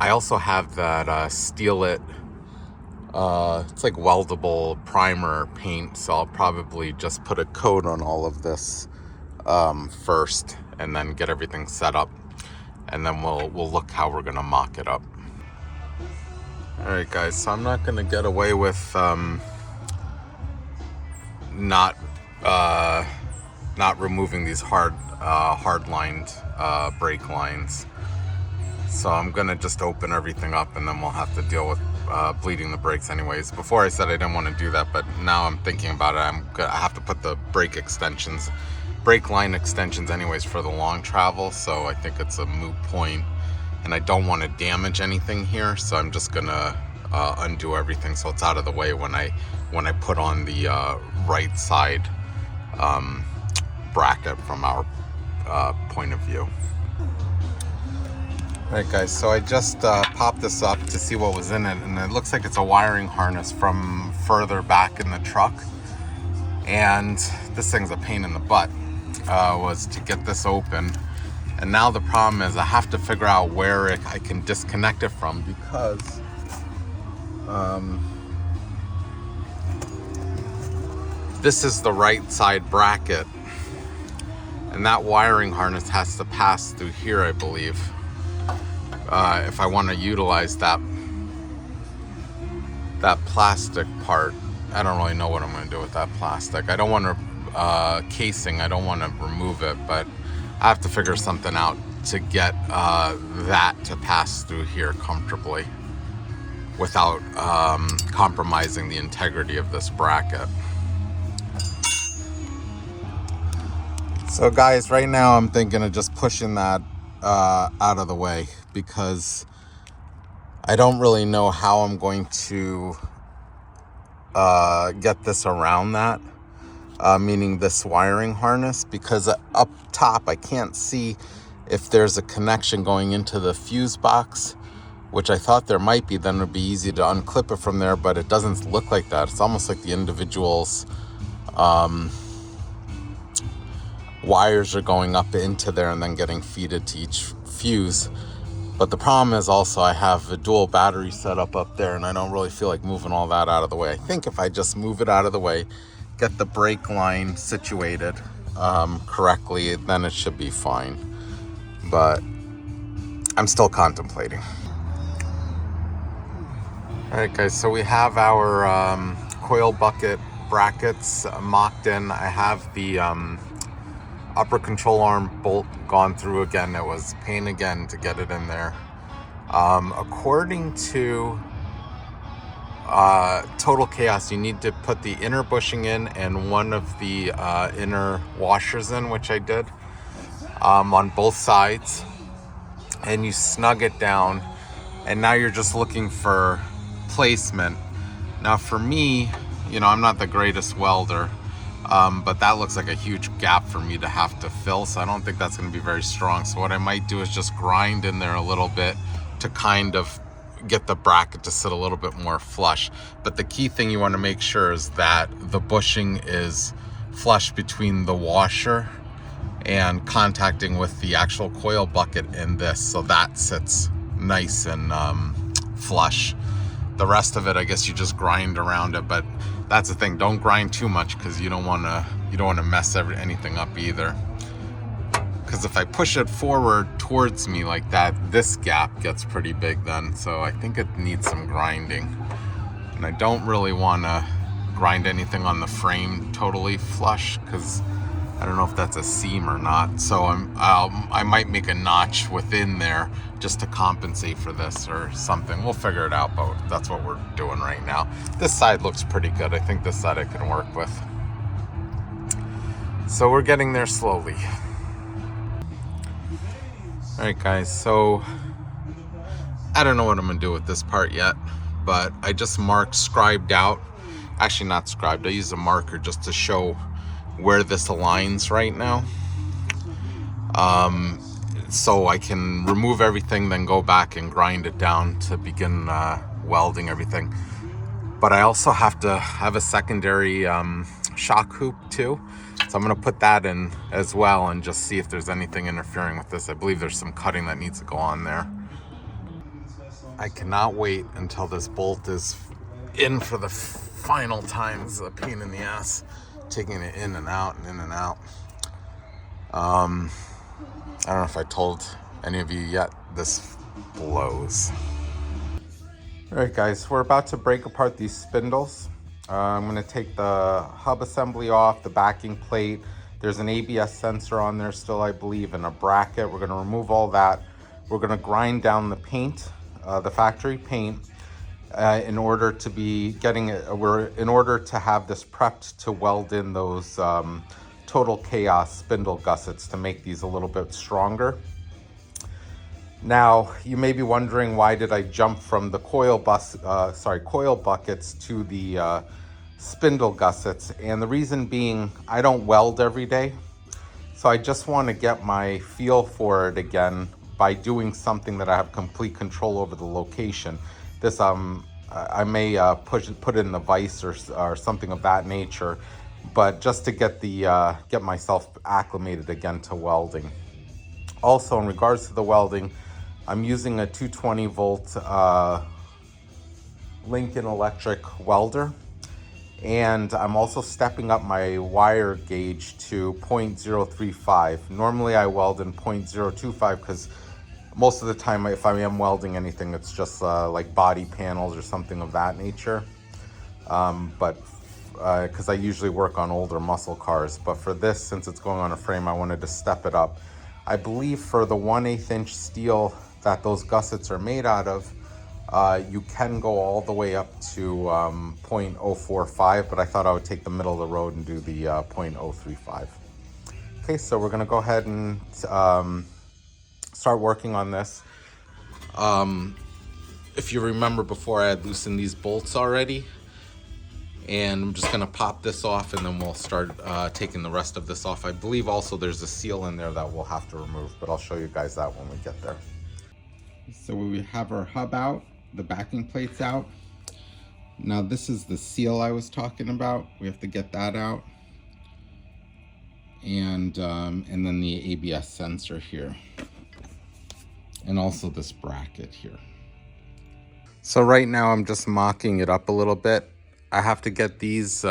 also have that Steel It, it's like weldable primer paint, so I'll probably just put a coat on all of this first, and then get everything set up, and then we'll look how we're gonna mock it up. All right, guys, so I'm not gonna get away with not removing these hard lined brake lines. So I'm gonna just open everything up, and then we'll have to deal with bleeding the brakes anyways. Before I said I didn't want to do that, but now I'm thinking about it. I have to put the brake line extensions anyways for the long travel, so I think it's a moot point, and I don't want to damage anything here, so I'm just gonna undo everything so it's out of the way when I put on the right side bracket from our point of view. Alright, guys, so I just popped this up to see what was in it, and it looks like it's a wiring harness from further back in the truck. And this thing's a pain in the butt, was to get this open. And now the problem is I have to figure out where I can disconnect it from, because this is the right side bracket, and that wiring harness has to pass through here, I believe. If I want to utilize that plastic part. I don't really know what I'm going to do with that plastic. I don't want to casing, I don't want to remove it, but I have to figure something out to get that to pass through here comfortably without compromising the integrity of this bracket. So guys, right now I'm thinking of just pushing that out of the way, because I don't really know how I'm going to get this around that, meaning this wiring harness, because up top I can't see if there's a connection going into the fuse box, which I thought there might be. Then it would be easy to unclip it from there, but it doesn't look like that. It's almost like the individuals wires are going up into there and then getting feeded to each fuse. But the problem is also I have a dual battery set up there, and I don't really feel like moving all that out of the way. I think if I just move it out of the way, get the brake line situated correctly, then it should be fine. But I'm still contemplating. All right, guys, so we have our coil bucket brackets mocked in. I have the upper control arm bolt gone through again. It was pain again to get it in there. According to Total Chaos, you need to put the inner bushing in and one of the inner washers in, which I did, on both sides, and you snug it down, and now you're just looking for placement. Now for me, you know, I'm not the greatest welder, but that looks like a huge gap for me to have to fill, so I don't think that's going to be very strong. So what I might do is just grind in there a little bit to kind of get the bracket to sit a little bit more flush. But the key thing you want to make sure is that the bushing is flush between the washer and contacting with the actual coil bucket in this, so that sits nice and flush. The rest of it, I guess you just grind around it, but that's the thing, don't grind too much, because you don't want to mess anything up either. Because if I push it forward towards me like that, this gap gets pretty big then, so I think it needs some grinding. And I don't really want to grind anything on the frame totally flush, because I don't know if that's a seam or not. So I might make a notch within there just to compensate for this or something. We'll figure it out, but that's what we're doing right now. This side looks pretty good. I think this side I can work with. So we're getting there slowly. All right, guys, so I don't know what I'm gonna do with this part yet, but I just scribed out, actually not scribed, I used a marker just to show where this aligns right now. So I can remove everything, then go back and grind it down to begin welding everything. But I also have to have a secondary shock hoop too. So I'm gonna put that in as well and just see if there's anything interfering with this. I believe there's some cutting that needs to go on there. I cannot wait until this bolt is in for the final time. This is a pain in the ass, taking it in and out and in and out. I don't know if I told any of you yet, this blows. All right guys, we're about to break apart these spindles. I'm gonna take the hub assembly off, the backing plate. There's an ABS sensor on there still, I believe, and a bracket. We're gonna remove all that. We're gonna grind down the paint, the factory paint, in order to be getting it, in order to have this prepped to weld in those Total Chaos spindle gussets to make these a little bit stronger. Now, you may be wondering, why did I jump from the coil buckets to the spindle gussets? And the reason being, I don't weld every day. So I just want to get my feel for it again by doing something that I have complete control over the location. This, I may put in the vise or something of that nature, but just to get get myself acclimated again to welding. Also, in regards to the welding, I'm using a 220 volt Lincoln Electric welder, and I'm also stepping up my wire gauge to 0.035. Normally I weld in 0.025 because most of the time if I am welding anything, it's just like body panels or something of that nature. But because I usually work on older muscle cars, but for this, since it's going on a frame, I wanted to step it up. I believe for the 1/8 inch steel that those gussets are made out of, you can go all the way up to 0.045, but I thought I would take the middle of the road and do the 0.035. Okay, so we're gonna go ahead and start working on this. If you remember before, I had loosened these bolts already, and I'm just gonna pop this off and then we'll start taking the rest of this off. I believe also there's a seal in there that we'll have to remove, but I'll show you guys that when we get there. So we have our hub out, the backing plates out. Now this is the seal I was talking about. We have to get that out. And then the ABS sensor here. And also this bracket here. So right now I'm just mocking it up a little bit. I have to get these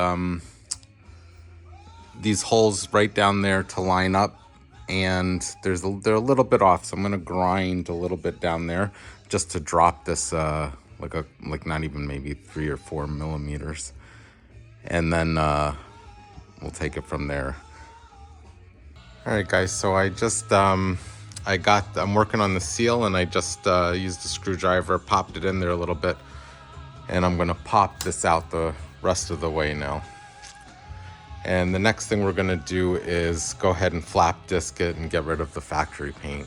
holes right down there to line up, and they're a little bit off, so I'm gonna grind a little bit down there just to drop this like not even maybe 3 or 4 millimeters, and then we'll take it from there. All right guys, so I just I'm working on the seal, and I just used a screwdriver, popped it in there a little bit, and I'm gonna pop this out the rest of the way now. And the next thing we're gonna do is go ahead and flap disc it and get rid of the factory paint.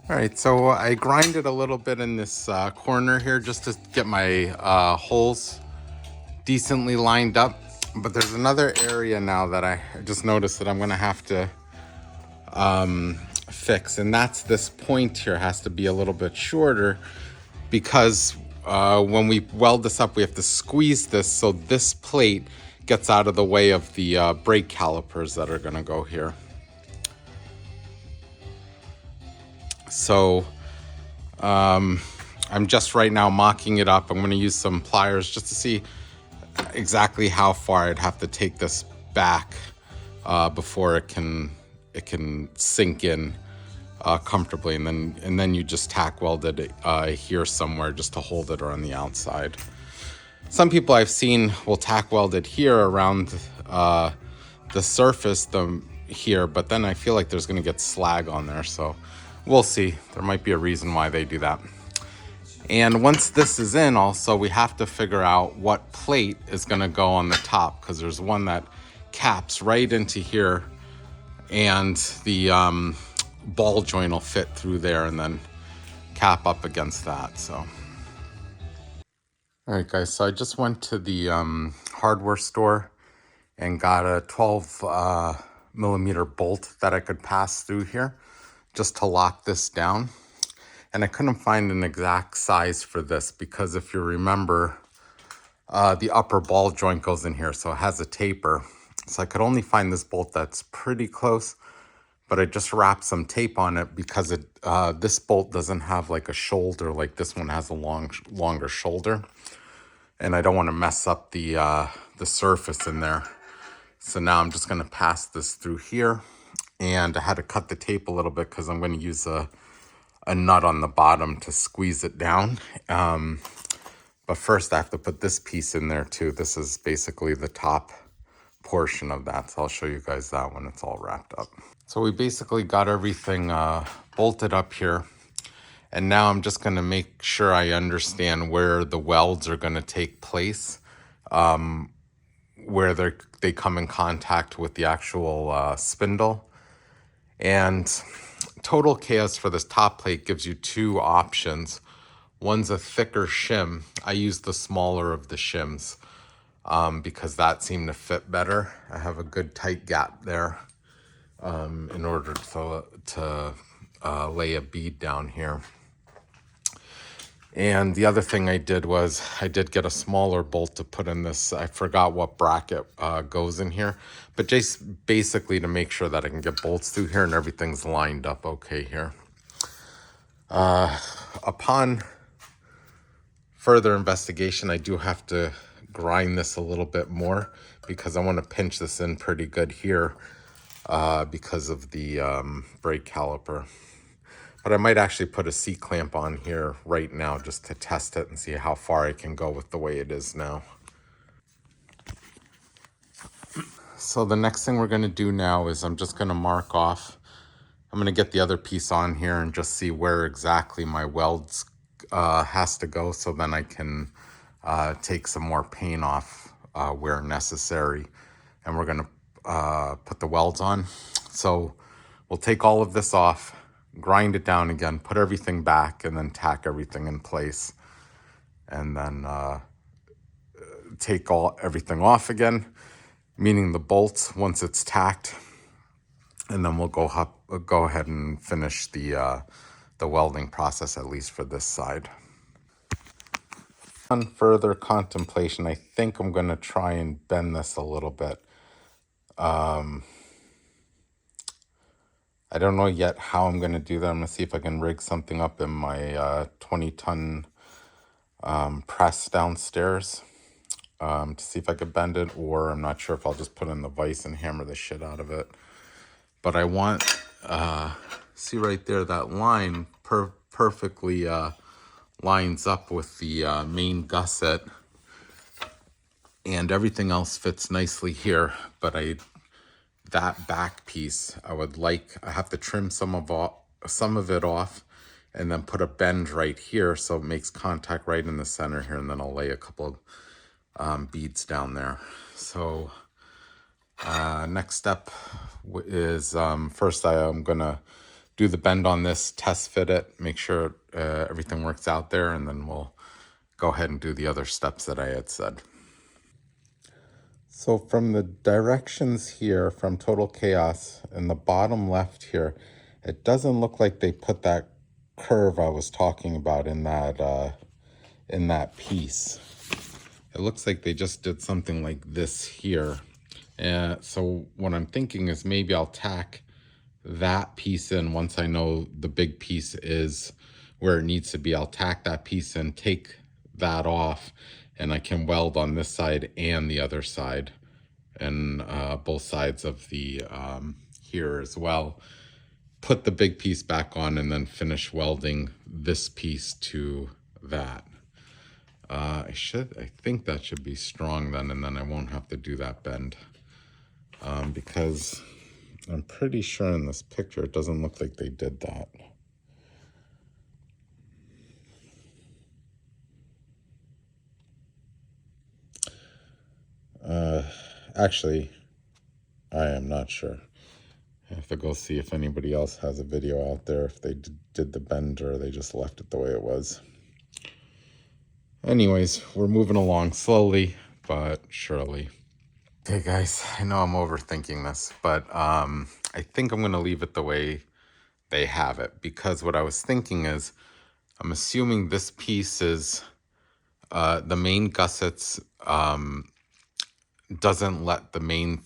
All right, so I grinded a little bit in this corner here just to get my holes decently lined up. But there's another area now that I just noticed that I'm gonna have to fix, and that's this point here has to be a little bit shorter, because when we weld this up, we have to squeeze this so this plate gets out of the way of the brake calipers that are gonna go here. So I'm just right now mocking it up. I'm gonna use some pliers just to see exactly how far I'd have to take this back before it can sink in comfortably, and then you just tack weld it here somewhere just to hold it or on the outside. Some people I've seen will tack weld it here around the surface here, but then I feel like there's gonna get slag on there, so we'll see. There might be a reason why they do that. And once this is in, also we have to figure out what plate is gonna go on the top, because there's one that caps right into here, and the ball joint will fit through there and then cap up against that. So, all right, guys. So I just went to the hardware store and got a 12 millimeter bolt that I could pass through here just to lock this down. And I couldn't find an exact size for this because if you remember, the upper ball joint goes in here, so it has a taper. So I could only find this bolt that's pretty close, but I just wrapped some tape on it because this bolt doesn't have like a shoulder like this one has a longer shoulder, and I don't want to mess up the surface in there. So now I'm just going to pass this through here, and I had to cut the tape a little bit because I'm going to use a nut on the bottom to squeeze it down. But first I have to put this piece in there too. This is basically the top portion of that. So I'll show you guys that when it's all wrapped up. So we basically got everything bolted up here. And now I'm just going to make sure I understand where the welds are going to take place, where they come in contact with the actual spindle. And Total Chaos for this top plate gives you two options. One's a thicker shim. I use the smaller of the shims because that seemed to fit better. I have a good tight gap there in order to lay a bead down here. And the other thing I did was I did get a smaller bolt to put in this. I forgot what bracket goes in here, but just basically to make sure that I can get bolts through here and everything's lined up okay here. Upon further investigation, I do have to grind this a little bit more because I want to pinch this in pretty good here because of the brake caliper. But I might actually put a C-clamp on here right now just to test it and see how far I can go with the way it is now. So the next thing we're going to do now is I'm just going to mark off. I'm going to get the other piece on here and just see where exactly my welds has to go, so then I can take some more paint off where necessary. And we're going to put the welds on. So we'll take all of this off, grind it down again, put everything back, and then tack everything in place. And then take everything off again, meaning the bolts once it's tacked. And then we'll go ahead and finish the welding process, at least for this side. On further contemplation, I think I'm going to try and bend this a little bit. I don't know yet how I'm going to do that. I'm going to see if I can rig something up in my 20-ton press downstairs to see if I could bend it, or I'm not sure if I'll just put in the vise and hammer the shit out of it. But I want, see right there, that line perfectly lines up with the main gusset, and everything else fits nicely here. But that back piece, I have to trim some of it off and then put a bend right here so it makes contact right in the center here, and then I'll lay a couple of beads down there. So next step is first I'm gonna do the bend on this, test fit it, make sure everything works out there, and then we'll go ahead and do the other steps that I had said. So from the directions here from Total Chaos in the bottom left here, it doesn't look like they put that curve I was talking about in that piece. It looks like they just did something like this here. So what I'm thinking is maybe I'll tack that piece in once I know the big piece is where it needs to be. I'll tack that piece in, take that off, and I can weld on this side and the other side, and both sides of the here as well. Put the big piece back on and then finish welding this piece to that. I think that should be strong then, and then I won't have to do that bend because I'm pretty sure in this picture it doesn't look like they did that. Actually, I am not sure. I have to go see if anybody else has a video out there, if they did the bend or they just left it the way it was. Anyways, we're moving along slowly but surely. Okay guys, I know I'm overthinking this, but I think I'm going to leave it the way they have it, because what I was thinking is, I'm assuming this piece is the main gussets doesn't let the main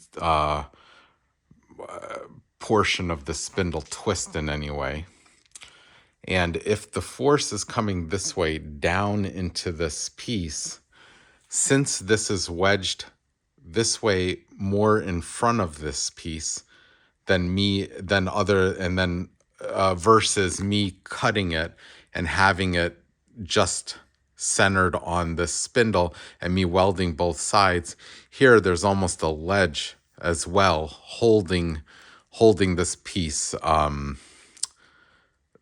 portion of the spindle twist in any way. And if the force is coming this way down into this piece, since this is wedged this way more in front of this piece versus me cutting it and having it just centered on this spindle and me welding both sides, here there's almost a ledge as well holding this piece.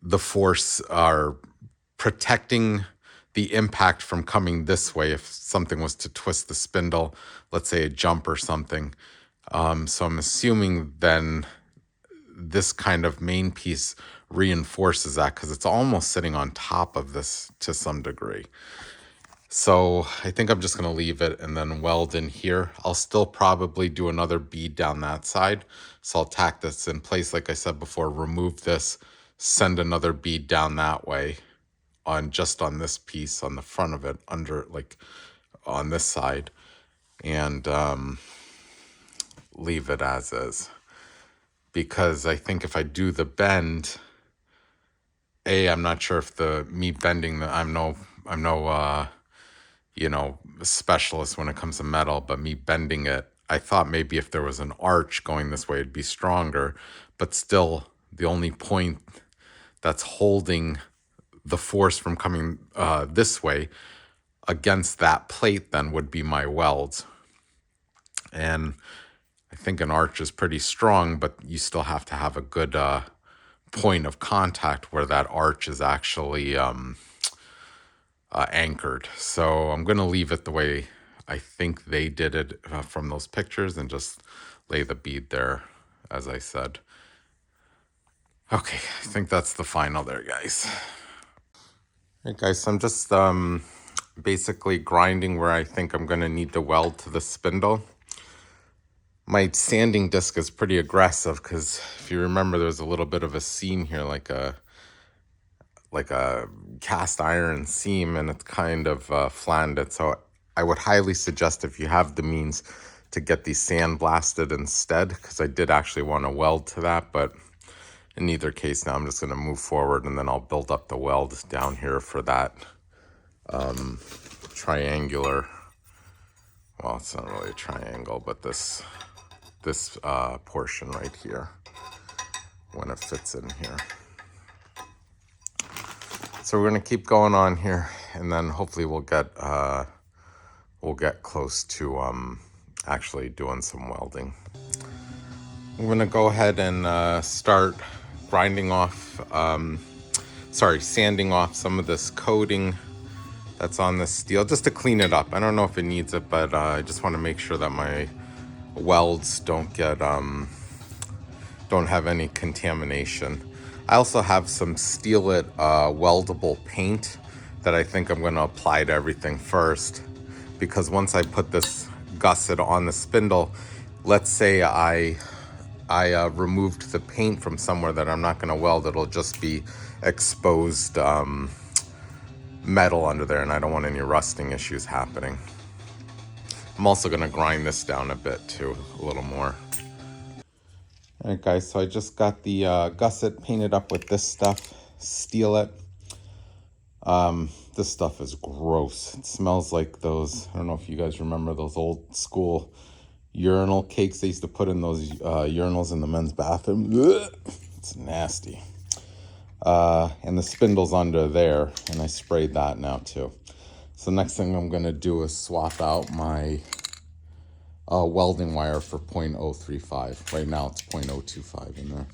The force are protecting the impact from coming this way if something was to twist the spindle, let's say a jump or something. So I'm assuming then this kind of main piece reinforces that, because it's almost sitting on top of this to some degree. So I think I'm just going to leave it and then weld in here. I'll still probably do another bead down that side. So I'll tack this in place, like I said before, remove this, send another bead down that way on this piece on the front of it, under, like on this side, and leave it as is. Because I think if I do the bend, I'm not sure if me bending I'm no specialist when it comes to metal, but me bending it, I thought maybe if there was an arch going this way, it'd be stronger, but still the only point that's holding the force from coming this way against that plate then would be my welds. And I think an arch is pretty strong, but you still have to have a good point of contact where that arch is actually anchored. So I'm going to leave it the way I think they did it from those pictures, and just lay the bead there, as I said. Okay, I think that's the final there, guys. All right, guys, so I'm just basically grinding where I think I'm going to need to weld to the spindle. My sanding disc is pretty aggressive because if you remember, there's a little bit of a seam here, like a cast iron seam, and it's kind of flanded. So I would highly suggest, if you have the means, to get these sandblasted instead, because I did actually want to weld to that. But in either case, now I'm just going to move forward, and then I'll build up the weld down here for that triangular, well, it's not really a triangle, but this portion right here, when it fits in here. So we're going to keep going on here, and then hopefully we'll get close to actually doing some welding. I'm going to go ahead and start sanding off some of this coating that's on the steel, just to clean it up. I don't know if it needs it, but I just want to make sure that my welds don't have any contamination. I also have some Steel It weldable paint that I think I'm going to apply to everything first, because once I put this gusset on the spindle, let's say I removed the paint from somewhere that I'm not going to weld, it'll just be exposed metal under there, and I don't want any rusting issues happening. I'm also going to grind this down a bit too, a little more. All right, guys, so I just got the gusset painted up with this stuff, Steel It. This stuff is gross. It smells like those, I don't know if you guys remember those old school urinal cakes they used to put in those urinals in the men's bathroom. Ugh, it's nasty. And the spindle's under there, and I sprayed that now too. So next thing I'm going to do is swap out my welding wire for .035. Right now it's .025 in there.